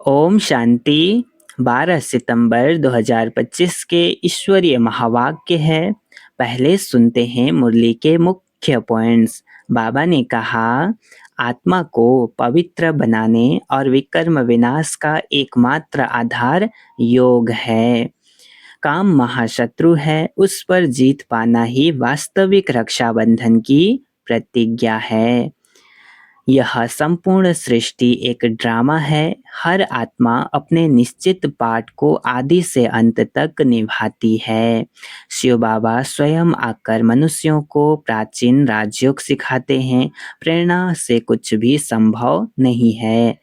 ओम शांति। 12 सितंबर 2025 के ईश्वरीय महावाक्य है। पहले सुनते हैं मुरली के मुख्य पॉइंट्स। बाबा ने कहा, आत्मा को पवित्र बनाने और विकर्म विनाश का एकमात्र आधार योग है। काम महाशत्रु है, उस पर जीत पाना ही वास्तविक रक्षाबंधन की प्रतिज्ञा है। यह संपूर्ण सृष्टि एक ड्रामा है। हर आत्मा अपने निश्चित पाठ को आदि से अंत तक निभाती है। शिव बाबा स्वयं आकर मनुष्यों को प्राचीन राजयोग सिखाते हैं। प्रेरणा से कुछ भी संभव नहीं है।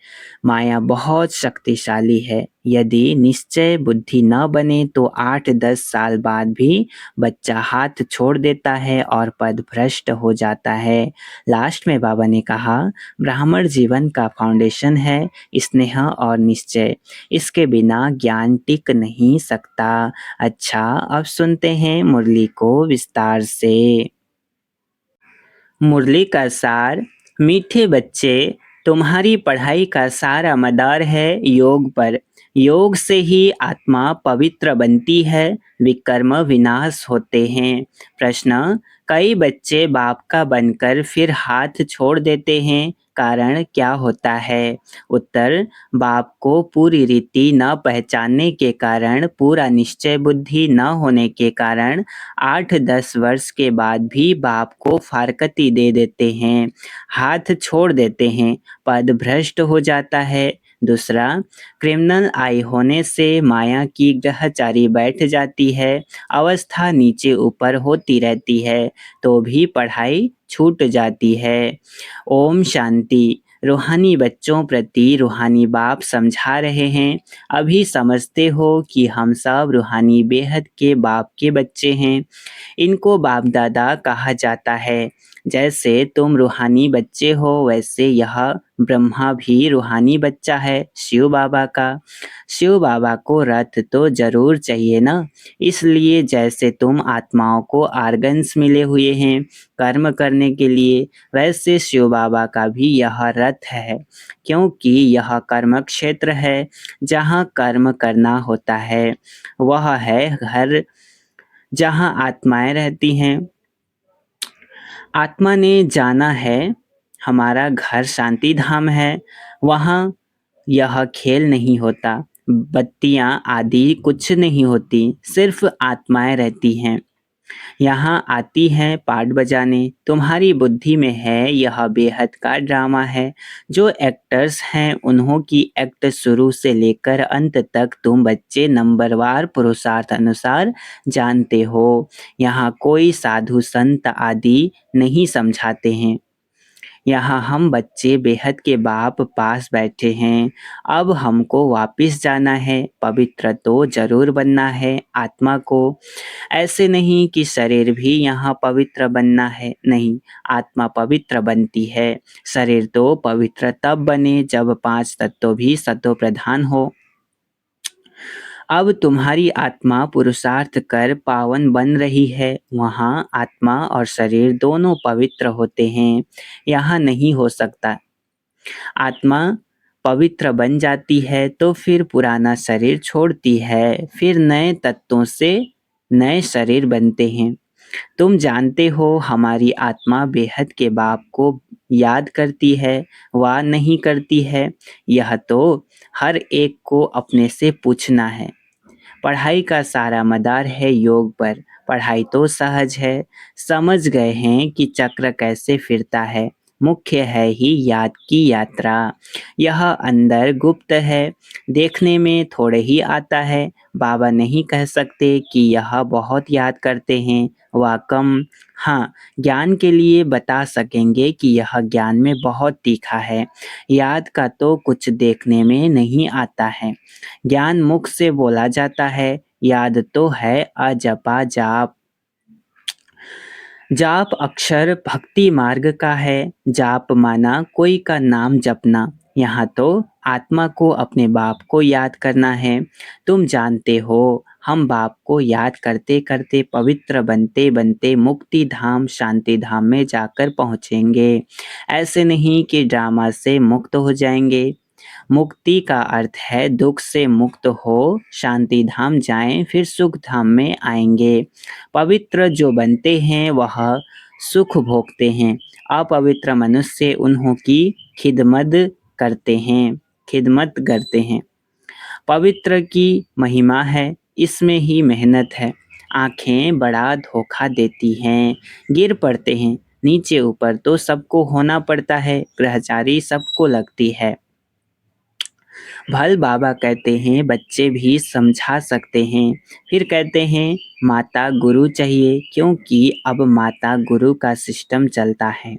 माया बहुत शक्तिशाली है। यदि निश्चय बुद्धि न बने तो 8-10 साल बाद भी बच्चा हाथ छोड़ देता है और पद भ्रष्ट हो जाता है। लास्ट में बाबा ने कहा, ब्राह्मण जीवन का फाउंडेशन है स्नेह और निश्चय। इसके बिना ज्ञान टिक नहीं सकता। अच्छा, अब सुनते हैं मुरली को विस्तार से। मुरली का सार। मीठे बच्चे, तुम्हारी पढ़ाई का सारा मदार है योग पर। योग से ही आत्मा पवित्र बनती है, विकर्म विनाश होते हैं। प्रश्न, कई बच्चे बाप का बनकर फिर हाथ छोड़ देते हैं, कारण क्या होता है? उत्तर, बाप को पूरी रीति न पहचानने के कारण, पूरा निश्चय बुद्धि न होने के कारण 8-10 वर्ष के बाद भी बाप को फारकती दे देते हैं, हाथ छोड़ देते हैं, पद भ्रष्ट हो जाता है। दूसरा, क्रिमिनल आई होने से माया की ग्रहचारी बैठ जाती है, अवस्था नीचे ऊपर होती रहती है, तो भी पढ़ाई छूट जाती है। ओम शांति। रूहानी बच्चों प्रति रूहानी बाप समझा रहे हैं। अभी समझते हो कि हम सब रूहानी बेहद के बाप के बच्चे हैं। इनको बाप दादा कहा जाता है। जैसे तुम रूहानी बच्चे हो, वैसे यह ब्रह्मा भी रूहानी बच्चा है शिव बाबा का। शिव बाबा को रथ तो जरूर चाहिए ना, इसलिए जैसे तुम आत्माओं को आर्गन्स मिले हुए हैं कर्म करने के लिए, वैसे शिव बाबा का भी यह रथ है, क्योंकि यह कर्म क्षेत्र है जहाँ कर्म करना होता है। वह है घर जहाँ आत्माएं रहती हैं। आत्मा ने जाना है हमारा घर शांति धाम है, वहाँ यह खेल नहीं होता, बत्तियां आदि कुछ नहीं होती, सिर्फ आत्माएं रहती हैं। यहाँ आती हैं पाठ बजाने। तुम्हारी बुद्धि में है यह बेहद का ड्रामा है। जो एक्टर्स हैं उन्हों की एक्ट शुरू से लेकर अंत तक तुम बच्चे नंबरवार पुरुषार्थ अनुसार जानते हो। यहाँ कोई साधु संत आदि नहीं समझाते हैं। यहाँ हम बच्चे बेहद के बाप पास बैठे हैं। अब हमको वापिस जाना है, पवित्र तो जरूर बनना है आत्मा को। ऐसे नहीं कि शरीर भी यहाँ पवित्र बनना है, नहीं, आत्मा पवित्र बनती है। शरीर तो पवित्र तब बने जब 5 तत्व भी सतो प्रधान हो। अब तुम्हारी आत्मा पुरुषार्थ कर पावन बन रही है। वहाँ आत्मा और शरीर दोनों पवित्र होते हैं, यहाँ नहीं हो सकता। आत्मा पवित्र बन जाती है तो फिर पुराना शरीर छोड़ती है, फिर नए तत्वों से नए शरीर बनते हैं। तुम जानते हो हमारी आत्मा बेहद के बाप को याद करती है व नहीं करती है, यह तो हर एक को अपने से पूछना है। पढ़ाई का सारा मदार है योग पर। पढ़ाई तो सहज है, समझ गए हैं कि चक्र कैसे फिरता है। मुख्य है ही याद की यात्रा। यह अंदर गुप्त है, देखने में थोड़े ही आता है। बाबा नहीं कह सकते कि यह बहुत याद करते हैं व कम। हाँ, ज्ञान के लिए बता सकेंगे कि यह ज्ञान में बहुत तीखा है। याद का तो कुछ देखने में नहीं आता है। ज्ञान मुख से बोला जाता है, याद तो है अजपा जाप। जाप अक्षर भक्ति मार्ग का है। जाप माना कोई का नाम जपना। यहाँ तो आत्मा को अपने बाप को याद करना है। तुम जानते हो हम बाप को याद करते करते पवित्र बनते बनते मुक्ति धाम शांति धाम में जाकर पहुँचेंगे। ऐसे नहीं कि ड्रामा से मुक्त हो जाएंगे। मुक्ति का अर्थ है दुख से मुक्त हो, शांति धाम जाएं फिर सुख धाम में आएंगे। पवित्र जो बनते हैं वह सुख भोगते हैं, अपवित्र मनुष्य उन्हों की खिदमत करते हैं खिदमत करते हैं। पवित्र की महिमा है, इसमें ही मेहनत है। आंखें बड़ा धोखा देती हैं, गिर पड़ते हैं नीचे ऊपर तो सबको होना पड़ता है, ब्रह्मचारी सबको लगती है। भल बाबा कहते हैं बच्चे भी समझा सकते हैं, फिर कहते हैं माता गुरु चाहिए क्योंकि अब माता गुरु का सिस्टम चलता है।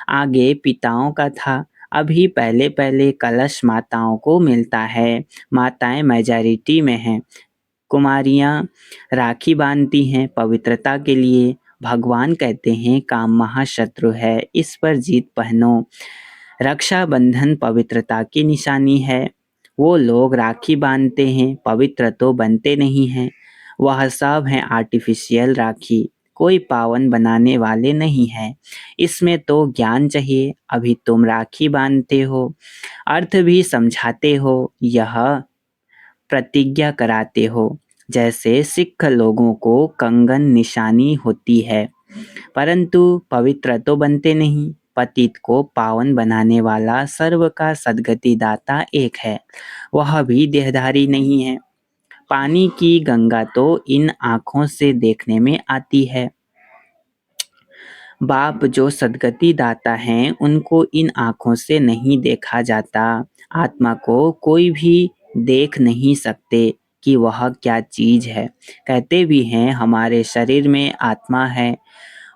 आगे पिताओं का था, अभी पहले पहले कलश माताओं को मिलता है। माताएं मेजॉरिटी में हैं, कुमारियाँ राखी बांधती हैं पवित्रता के लिए। भगवान कहते हैं काम महाशत्रु है, इस पर जीत पहनो। रक्षाबंधन पवित्रता की निशानी है। वो लोग राखी बांधते हैं, पवित्र तो बनते नहीं हैं। वह सब है आर्टिफिशियल राखी, कोई पावन बनाने वाले नहीं हैं। इसमें तो ज्ञान चाहिए, अभी तुम राखी बांधते हो, अर्थ भी समझाते हो, यह प्रतिज्ञा कराते हो। जैसे सिख लोगों को कंगन निशानी होती है, परंतु पवित्र तो बनते नहीं। पतित को पावन बनाने वाला सर्व का सद्गति दाता एक है, वह भी देहधारी नहीं है। पानी की गंगा तो इन आँखों से देखने में आती है। बाप जो सद्गति दाता हैं उनको इन आँखों से नहीं देखा जाता। आत्मा को कोई भी देख नहीं सकते कि वह क्या चीज़ है। कहते भी हैं हमारे शरीर में आत्मा है,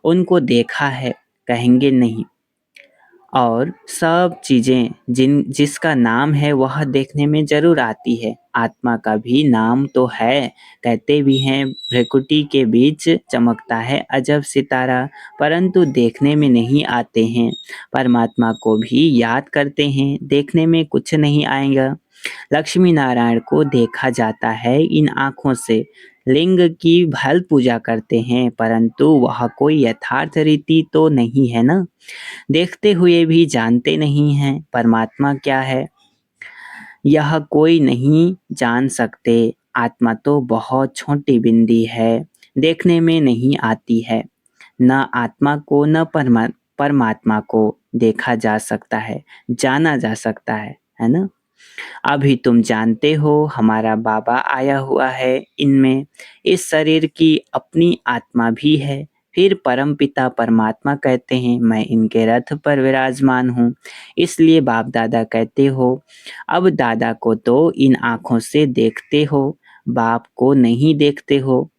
उनको देखा है कहेंगे नहीं। और सब चीज़ें जिसका नाम है वह देखने में ज़रूर आती है। आत्मा का भी नाम तो है, कहते भी हैं भ्रिकुटी के बीच चमकता है अजब सितारा, परंतु देखने में नहीं आते हैं। परमात्मा को भी याद करते हैं, देखने में कुछ नहीं आएगा। लक्ष्मी नारायण को देखा जाता है इन आँखों से, लिंग की भल पूजा करते हैं, परंतु वह कोई यथार्थ रीति तो नहीं है ना। देखते हुए भी जानते नहीं हैं परमात्मा क्या है, यह कोई नहीं जान सकते। आत्मा तो बहुत छोटी बिंदी है, देखने में नहीं आती है। न आत्मा को न परमात्मा को देखा जा सकता है, जाना जा सकता है ना। अभी तुम जानते हो हमारा बाबा आया हुआ है इनमें, इस शरीर की अपनी आत्मा भी है। फिर परमपिता परमात्मा कहते हैं मैं इनके रथ पर विराजमान हूँ, इसलिए बाप दादा कहते हो। अब दादा को तो इन आँखों से देखते हो, बाप को नहीं देखते हो।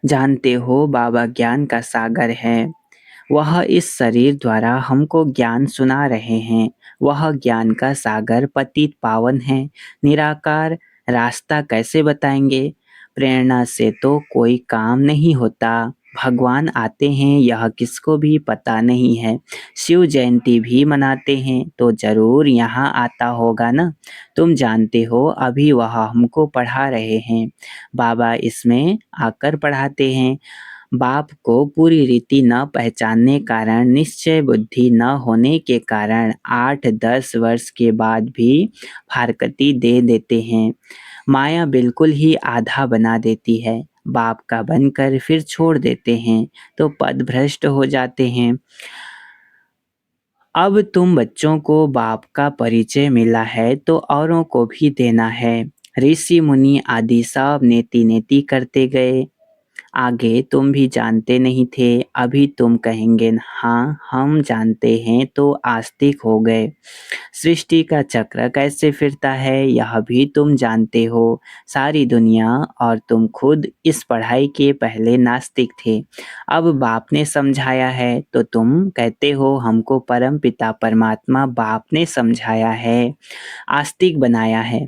जानते हो बाबा ज्ञान का सागर है, वह इस शरीर द्वारा हमको ज्ञान सुना रहे हैं। वह ज्ञान का सागर पतित पावन है, निराकार रास्ता कैसे बताएंगे। प्रेरणा से तो कोई काम नहीं होता, भगवान आते हैं यह किसको भी पता नहीं है। शिव जयंती भी मनाते हैं तो जरूर यहाँ आता होगा ना। तुम जानते हो अभी वह हमको पढ़ा रहे हैं, बाबा इसमें आकर पढ़ाते हैं। बाप को पूरी रीति न पहचानने कारण, निश्चय बुद्धि न होने के कारण 8-10 वर्ष के बाद भी फारकती दे देते हैं। माया बिल्कुल ही आधा बना देती है, बाप का बनकर फिर छोड़ देते हैं तो पद भ्रष्ट हो जाते हैं। अब तुम बच्चों को बाप का परिचय मिला है तो औरों को भी देना है। ऋषि मुनि आदि सब नेति नेति करते गए, आगे तुम भी जानते नहीं थे, अभी तुम कहेंगे हाँ हम जानते हैं तो आस्तिक हो गए। सृष्टि का चक्र कैसे फिरता है यह भी तुम जानते हो। सारी दुनिया और तुम खुद इस पढ़ाई के पहले नास्तिक थे, अब बाप ने समझाया है तो तुम कहते हो हमको परम पिता परमात्मा बाप ने समझाया है, आस्तिक बनाया है।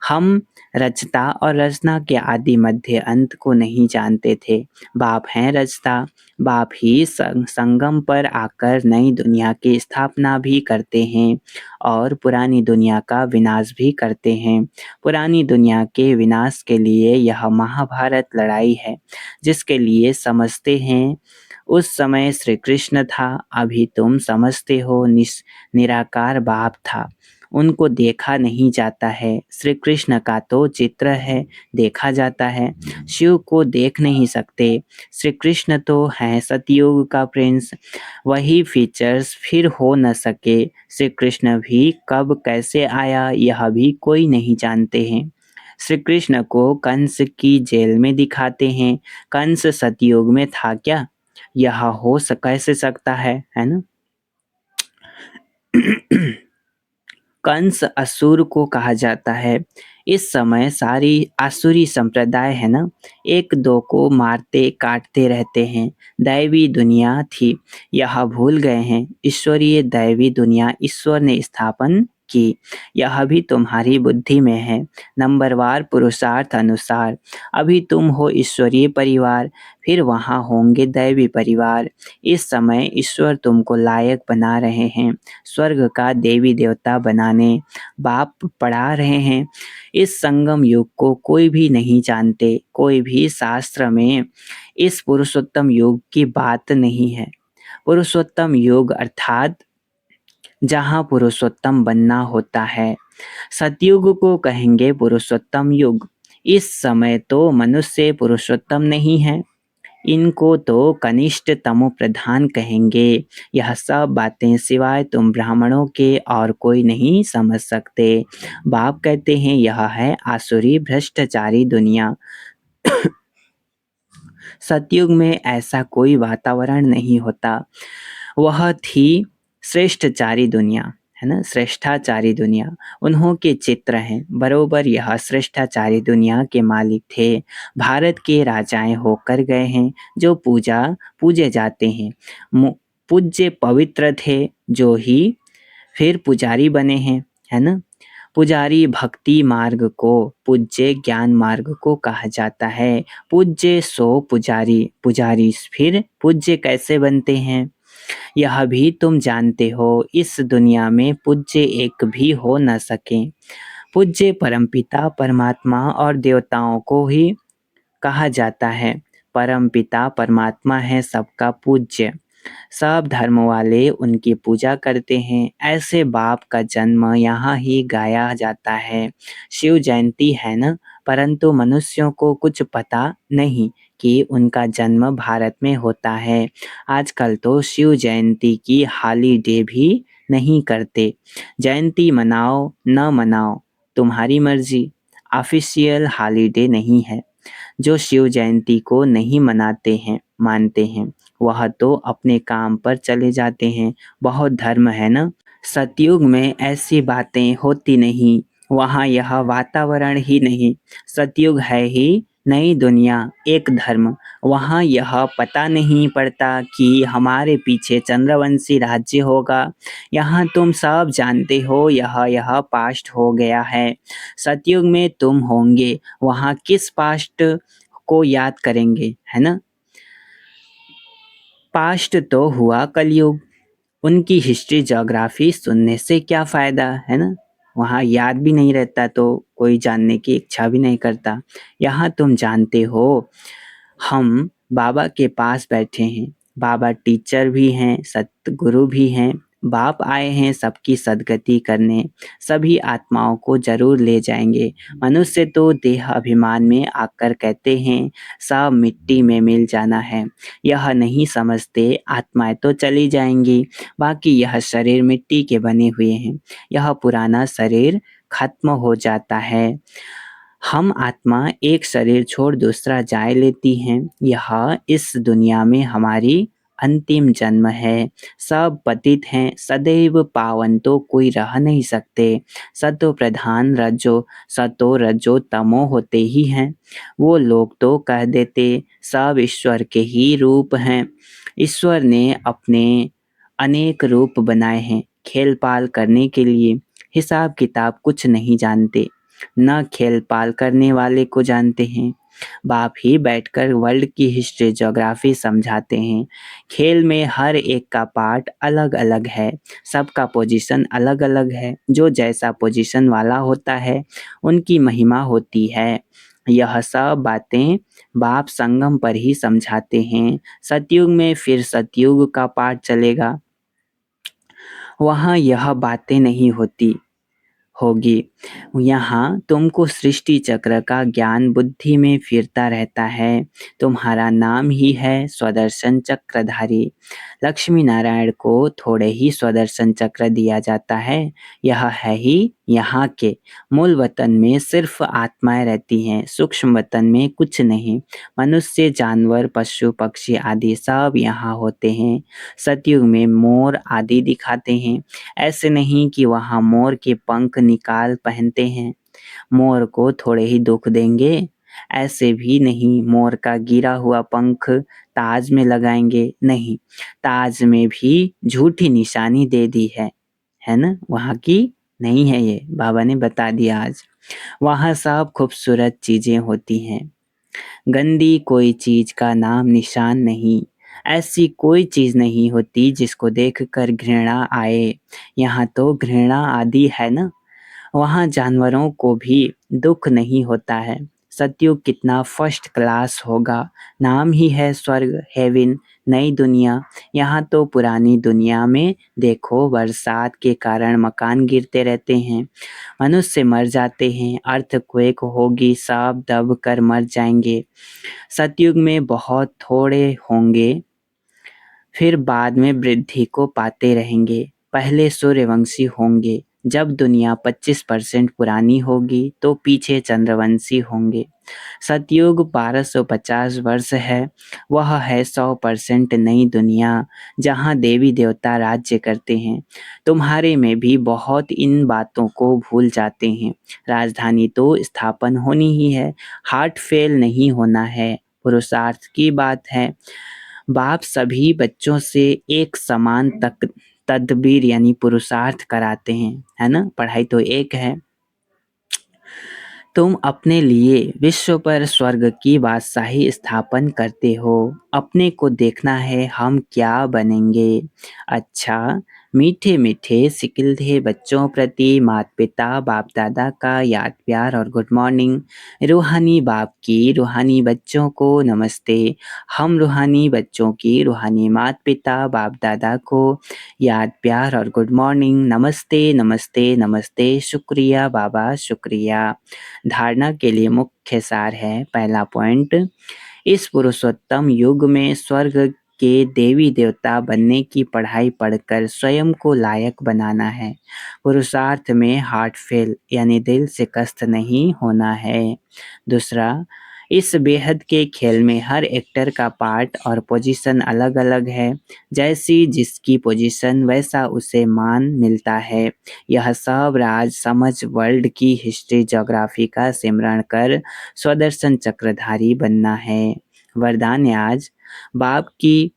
हम रचता और रचना के आदि मध्य अंत को नहीं जानते थे। बाप हैं रचता, बाप ही संगम पर आकर नई दुनिया की स्थापना भी करते हैं और पुरानी दुनिया का विनाश भी करते हैं। पुरानी दुनिया के विनाश के लिए यह महाभारत लड़ाई है, जिसके लिए समझते हैं उस समय श्री कृष्ण था, अभी तुम समझते हो निराकार बाप था। उनको देखा नहीं जाता है। श्री कृष्ण का तो चित्र है, देखा जाता है। शिव को देख नहीं सकते। श्री कृष्ण तो हैं सतयुग का प्रिंस, वही फीचर्स फिर हो न सके। श्री कृष्ण भी कब कैसे आया यह भी कोई नहीं जानते हैं। श्री कृष्ण को कंस की जेल में दिखाते हैं। कंस सतयुग में था क्या? यह कैसे सकता है ना? कंस असुर को कहा जाता है। इस समय सारी आसुरी संप्रदाय है ना, एक दो को मारते काटते रहते हैं। दैवी दुनिया थी, यह भूल गए हैं। ईश्वरीय दैवी दुनिया ईश्वर ने स्थापन की, यह भी तुम्हारी बुद्धि में है। नंबरवार पुरुषार्थ अनुसार अभी तुम हो ईश्वरीय परिवार, फिर वहाँ होंगे दैवी परिवार। इस समय ईश्वर तुमको लायक बना रहे हैं स्वर्ग का देवी देवता बनाने, बाप पढ़ा रहे हैं। इस संगम युग को कोई भी नहीं जानते, कोई भी शास्त्र में इस पुरुषोत्तम युग की बात नहीं है। पुरुषोत्तम युग अर्थात जहाँ पुरुषोत्तम बनना होता है। सतयुग को कहेंगे पुरुषोत्तम युग। इस समय तो मनुष्य पुरुषोत्तम नहीं है, इनको तो कनिष्ठ तमो प्रधान कहेंगे। यह सब बातें सिवाय तुम ब्राह्मणों के और कोई नहीं समझ सकते। बाप कहते हैं यह है आसुरी भ्रष्टाचारी दुनिया। सतयुग में ऐसा कोई वातावरण नहीं होता। वह थी श्रेष्ठचारी दुनिया, है ना, श्रेष्ठाचारी दुनिया। उन्हों के चित्र हैं बरोबर, यह श्रेष्ठाचारी दुनिया के मालिक थे। भारत के राजाएं होकर गए हैं जो पूजे जाते हैं। पूज्य पवित्र थे जो ही फिर पुजारी बने हैं, है ना। पुजारी भक्ति मार्ग को, पूज्य ज्ञान मार्ग को कहा जाता है। पूज्य सो पुजारी, पुजारी फिर पूज्य कैसे बनते हैं यह भी तुम जानते हो। इस दुनिया में पूज्य एक भी हो न सके। पूज्य परमपिता परमात्मा और देवताओं को ही कहा जाता है। परमपिता परमात्मा है सबका पूज्य, सब धर्म वाले उनकी पूजा करते हैं। ऐसे बाप का जन्म यहाँ ही गाया जाता है। शिव जयंती है ना, परंतु मनुष्यों को कुछ पता नहीं कि उनका जन्म भारत में होता है। आजकल तो शिव जयंती की हॉलीडे भी नहीं करते। जयंती मनाओ न मनाओ तुम्हारी मर्जी, ऑफिशियल हॉलीडे नहीं है। जो शिव जयंती को नहीं मनाते हैं मानते हैं वह तो अपने काम पर चले जाते हैं। बहुत धर्म है ना। सतयुग में ऐसी बातें होती नहीं, वहाँ यह वातावरण ही नहीं। सतयुग है ही नई दुनिया, एक धर्म। वहाँ यह पता नहीं पड़ता कि हमारे पीछे चंद्रवंशी राज्य होगा। यहाँ तुम सब जानते हो यह पास्ट हो गया है। सतयुग में तुम होंगे, वहाँ किस पास्ट को याद करेंगे, है ना। पास्ट तो हुआ कलयुग, उनकी हिस्ट्री ज्योग्राफी सुनने से क्या फायदा, है ना। वहाँ याद भी नहीं रहता तो कोई जानने की इच्छा भी नहीं करता। यहाँ तुम जानते हो हम बाबा के पास बैठे हैं। बाबा टीचर भी हैं, सतगुरु भी हैं। बाप आए हैं सबकी सद्गति करने, सभी आत्माओं को जरूर ले जाएंगे। मनुष्य तो देह अभिमान में आकर कहते हैं सब मिट्टी में मिल जाना है। यह नहीं समझते आत्माएं तो चली जाएंगी, बाकी यह शरीर मिट्टी के बने हुए हैं। यह पुराना शरीर खत्म हो जाता है। हम आत्मा एक शरीर छोड़ दूसरा जाए लेती हैं। यह इस दुनिया में हमारी अंतिम जन्म है। सब पतित हैं, सदैव पावन तो कोई रह नहीं सकते। सतो प्रधान सतो रजो तमो होते ही हैं। वो लोग तो कह देते सब ईश्वर के ही रूप हैं। ईश्वर ने अपने अनेक रूप बनाए हैं खेल पाल करने के लिए। हिसाब किताब कुछ नहीं जानते, न खेल पाल करने वाले को जानते हैं। बाप ही बैठकर वर्ल्ड की हिस्ट्री ज्योग्राफी समझाते हैं। खेल में हर एक का पार्ट अलग अलग है, सबका पोजीशन अलग अलग है। जो जैसा पोजीशन वाला होता है उनकी महिमा होती है। यह सब बातें बाप संगम पर ही समझाते हैं। सतयुग में फिर सतयुग का पार्ट चलेगा, वहाँ यह बातें नहीं होती। होगी। यहाँ तुमको सृष्टि चक्र का ज्ञान बुद्धि में फिरता रहता है। तुम्हारा नाम ही है स्वदर्शन चक्रधारी। लक्ष्मी नारायण को थोड़े ही स्वदर्शन चक्र दिया जाता है। यह है ही यहाँ के मूल वतन में सिर्फ आत्माएं रहती हैं, सूक्ष्म वतन में कुछ नहीं। मनुष्य, जानवर, पशु पक्षी आदि सब यहाँ होते हैं। सतयुग में मोर आदि दिखाते हैं। ऐसे नहीं कि वहाँ मोर के पंख निकाल पहनते हैं, मोर को थोड़े ही दुख देंगे। ऐसे भी नहीं मोर का गिरा हुआ पंख ताज में लगाएंगे, नहीं, ताज में भी झूठी निशानी दे दी है ना, वहाँ की नहीं है, ये बाबा ने बता दिया आज। वहाँ सब खूबसूरत चीजें होती हैं, गंदी कोई चीज का नाम निशान नहीं। ऐसी कोई चीज नहीं होती जिसको देखकर घृणा आए। यहाँ तो घृणा आदि है ना। वहाँ जानवरों को भी दुख नहीं होता है। सतयुग कितना फर्स्ट क्लास होगा। नाम ही है स्वर्ग, हेवन, नई दुनिया। यहाँ तो पुरानी दुनिया में देखो बरसात के कारण मकान गिरते रहते हैं, मनुष्य मर जाते हैं, अर्थक्वेक होगी, सब दब कर मर जाएंगे। सतयुग में बहुत थोड़े होंगे, फिर बाद में वृद्धि को पाते रहेंगे। पहले सूर्यवंशी होंगे, जब दुनिया 25% पुरानी होगी तो पीछे चंद्रवंशी होंगे। सतयुग 1250 वर्ष है, वह है 100% नई दुनिया, जहाँ देवी देवता राज्य करते हैं। तुम्हारे में भी बहुत इन बातों को भूल जाते हैं। राजधानी तो स्थापन होनी ही है, हार्ट फेल नहीं होना है, पुरुषार्थ की बात है। बाप सभी बच्चों से एक समान तक तदबीर यानी पुरुषार्थ कराते हैं, है ना, पढ़ाई तो एक है। तुम अपने लिए विश्व पर स्वर्ग की बादशाही स्थापन करते हो, अपने को देखना है हम क्या बनेंगे। अच्छा, मीठे मीठे सिकिलधे बच्चों प्रति माता पिता बाप दादा का याद प्यार और गुड मॉर्निंग। रूहानी बाप की रूहानी बच्चों को नमस्ते। हम रूहानी बच्चों की रूहानी माता पिता बाप दादा को याद प्यार और गुड मॉर्निंग, नमस्ते नमस्ते नमस्ते, शुक्रिया बाबा शुक्रिया। धारणा के लिए मुख्य सार है, पहला पॉइंट, इस पुरुषोत्तम युग में स्वर्ग के देवी देवता बनने की पढ़ाई पढ़कर स्वयं को लायक बनाना है। पुरुषार्थ में हार्ट फेल यानी दिल से कष्ट नहीं होना है। दूसरा, इस बेहद के खेल में हर एक्टर का पार्ट और पोजीशन अलग अलग है। जैसी जिसकी पोजीशन वैसा उसे मान मिलता है। यह सब राज समझ वर्ल्ड की हिस्ट्री ज्योग्राफी का सिमरण कर स्वदर्शन चक्रधारी बनना है। वरदान आज, बाप की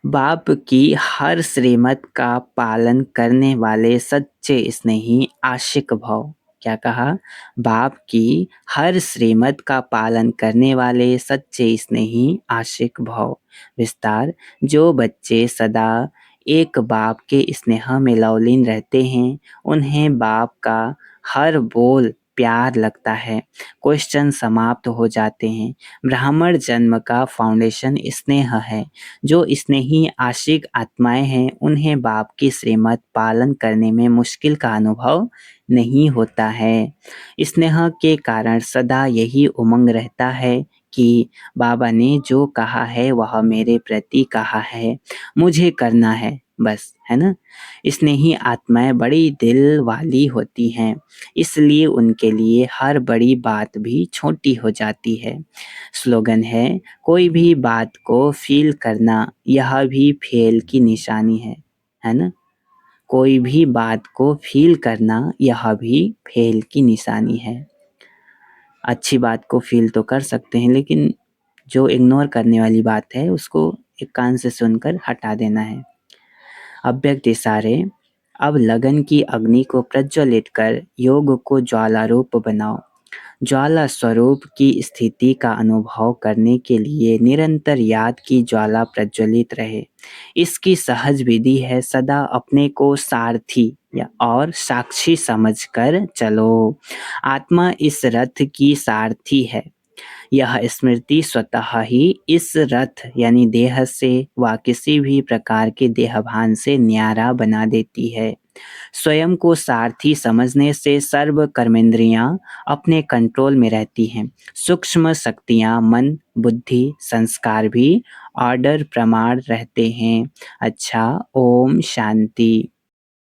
बाप की हर श्रीमत का पालन करने वाले सच्चे स्नेही आशिक भव। क्या कहा? बाप की हर श्रीमत का पालन करने वाले सच्चे स्नेही आशिक भव। विस्तार, जो बच्चे सदा एक बाप के स्नेह में लवलीन रहते हैं, उन्हें बाप का हर बोल प्यार लगता है। क्वेश्चन समाप्त हो जाते हैं। ब्राह्मण जन्म का फाउंडेशन स्नेह है। जो स्नेही आशिक आत्माएं हैं, उन्हें बाप की श्रीमत पालन करने में मुश्किल का अनुभव नहीं होता है। स्नेह के कारण सदा यही उमंग रहता है कि बाबा ने जो कहा है वह मेरे प्रति कहा है, मुझे करना है बस, है ना। स्नेही आत्माएं बड़ी दिल वाली होती हैं, इसलिए उनके लिए हर बड़ी बात भी छोटी हो जाती है। स्लोगन है, कोई भी बात को फील करना यह भी फेल की निशानी है ना। कोई भी बात को फील करना यह भी फेल की निशानी है। अच्छी बात को फील तो कर सकते हैं, लेकिन जो इग्नोर करने वाली बात है उसको एक कान से सुनकर हटा देना है। अव्यक्त इशारे, अब लगन की अग्नि को प्रज्वलित कर योग को ज्वाला रूप बनाओ। ज्वाला स्वरूप की स्थिति का अनुभव करने के लिए निरंतर याद की ज्वाला प्रज्वलित रहे। इसकी सहज विधि है, सदा अपने को सारथी या और साक्षी समझकर चलो। आत्मा इस रथ की सारथी है, यह स्मृति स्वतः ही इस रथ यानी देह से व किसी भी प्रकार के देहभान से न्यारा बना देती है। स्वयं को सारथी समझने से सर्व कर्मेंद्रियां अपने कंट्रोल में रहती हैं। सूक्ष्म शक्तियां मन, बुद्धि, संस्कार भी ऑर्डर प्रमाण रहते हैं। अच्छा, ओम शांति।